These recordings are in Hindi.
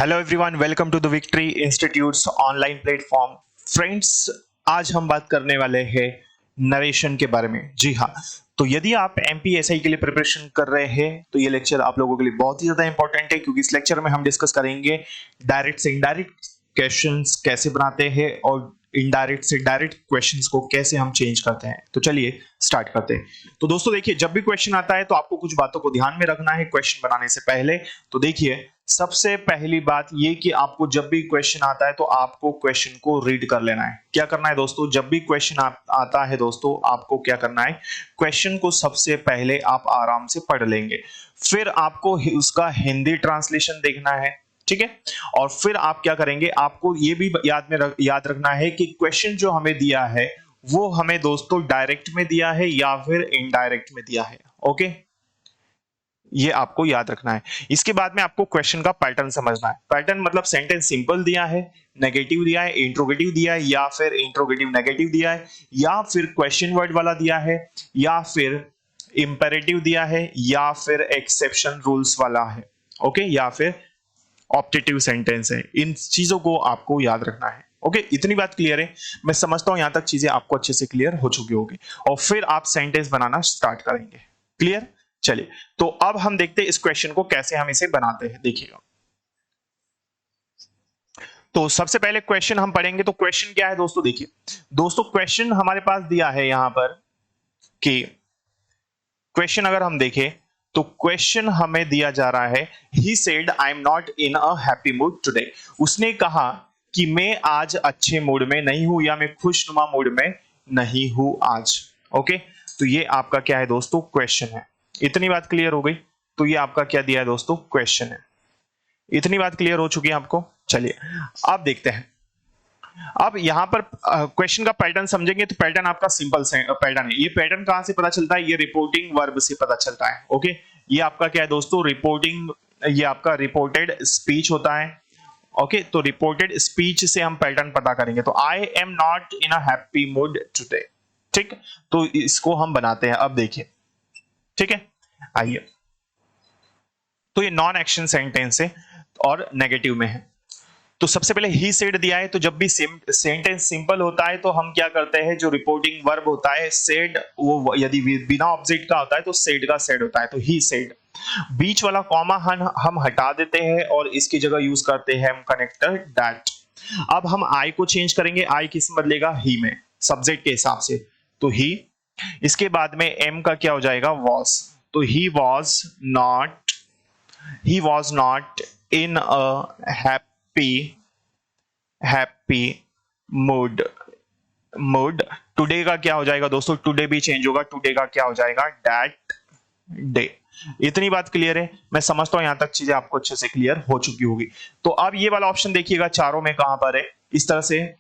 Hello everyone, welcome to the Victory Institutes online platform. Friends, आज हम बात करने वाले हैं नरेशन के बारे में। जी हाँ, तो यदि आप एमपीएसआई के लिए प्रिपरेशन कर रहे हैं तो ये लेक्चर आप लोगों के लिए बहुत ही ज्यादा इंपॉर्टेंट है, क्योंकि इस लेक्चर में हम डिस्कस करेंगे डायरेक्ट से इनडायरेक्ट क्वेश्चंस कैसे बनाते हैं और इनडायरेक्ट से डायरेक्ट क्वेश्चंस को कैसे हम चेंज करते हैं। तो चलिए स्टार्ट करते हैं। तो दोस्तों देखिए, जब भी क्वेश्चन आता है तो आपको कुछ बातों को ध्यान में रखना है क्वेश्चन बनाने से पहले। तो देखिए, सबसे पहली बात ये कि आपको जब भी क्वेश्चन आता है तो आपको क्वेश्चन को रीड कर लेना है। क्या करना है दोस्तों, जब भी क्वेश्चन आता है दोस्तों, आपको क्या करना है, क्वेश्चन को सबसे पहले आप आराम से पढ़ लेंगे, फिर आपको उसका हिंदी ट्रांसलेशन देखना है, ठीक है। और फिर आप क्या करेंगे, आपको ये भी याद रखना है कि क्वेश्चन जो हमें दिया है वो हमें दोस्तों डायरेक्ट में दिया है या फिर इनडायरेक्ट में दिया है। ओके, ये आपको याद रखना है। इसके बाद में आपको क्वेश्चन का पैटर्न समझना है। पैटर्न मतलब सेंटेंस सिंपल दिया है, नेगेटिव दिया है, इंट्रोगेटिव दिया है, या फिर इंट्रोगेटिव नेगेटिव दिया है, या फिर क्वेश्चन वर्ड वाला दिया है, या फिर इंपेरेटिव दिया है, या फिर एक्सेप्शन रूल्स वाला है, ओके, या फिर ऑप्टेटिव सेंटेंस है। इन चीजों को आपको याद रखना है। ओके, इतनी बात क्लियर है। मैं समझता हूं यहां तक चीजें आपको अच्छे से क्लियर हो चुकी होगी, और फिर आप सेंटेंस बनाना स्टार्ट करेंगे। क्लियर? चलिए, तो अब हम देखते हैं इस क्वेश्चन को कैसे हम इसे बनाते हैं। देखिएगा, तो सबसे पहले क्वेश्चन हम पढ़ेंगे। तो क्वेश्चन क्या है दोस्तों, देखिए दोस्तों, क्वेश्चन हमारे पास दिया है यहां पर कि क्वेश्चन अगर हम देखें तो क्वेश्चन हमें दिया जा रहा है, he said I am not in a happy mood today. उसने कहा कि मैं आज अच्छे मूड में नहीं हूं, या मैं खुशनुमा मूड में नहीं हूं आज। ओके, तो ये आपका क्या है दोस्तों, क्वेश्चन है। इतनी बात क्लियर हो गई? तो ये आपका क्या दिया है दोस्तों, क्वेश्चन है। इतनी बात क्लियर हो चुकी है आपको? चलिए अब देखते हैं। अब यहां पर क्वेश्चन का पैटर्न समझेंगे तो पैटर्न आपका सिंपल पैटर्न है। ये पैटर्न कहां से पता चलता है, ये रिपोर्टिंग वर्ब से पता चलता है। ओके, ये आपका क्या है दोस्तों, रिपोर्टिंग, ये आपका रिपोर्टेड स्पीच होता है। ओके, तो रिपोर्टेड स्पीच से हम पैटर्न पता करेंगे। तो I am not in a happy mood today, ठीक। तो इसको हम बनाते हैं। अब देखिए, ठीक है, आइए। तो ये नॉन एक्शन सेंटेंस है और नेगेटिव में है। तो सबसे पहले ही सेड दिया है, तो जब भी सेंटेंस सिंपल होता है तो हम क्या करते हैं, जो रिपोर्टिंग वर्ब होता है सेड, वो यदि बिना ऑब्जेक्ट का होता है तो सेड का सेड होता है। तो ही सेड, बीच वाला कॉमा हम हटा देते हैं और इसकी जगह यूज करते हैं हम कनेक्टर दैट। अब हम आई को चेंज करेंगे। आई किस में बदलेगा, ही में, सब्जेक्ट के हिसाब से। तो ही, इसके बाद में एम का क्या हो जाएगा, वॉज। तो he was not in a happy mood today का क्या हो जाएगा दोस्तों, टुडे भी चेंज होगा। टुडे का क्या हो जाएगा, दैट डे। इतनी बात क्लियर है? मैं समझता हूं यहां तक चीजें आपको अच्छे से क्लियर हो चुकी होगी। तो अब ये वाला ऑप्शन देखिएगा, चारों में कहां पर है, इस तरह से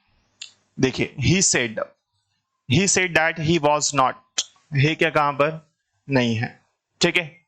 देखिए। He said that he was not, है क्या कहां पर, नहीं है, ठीक है।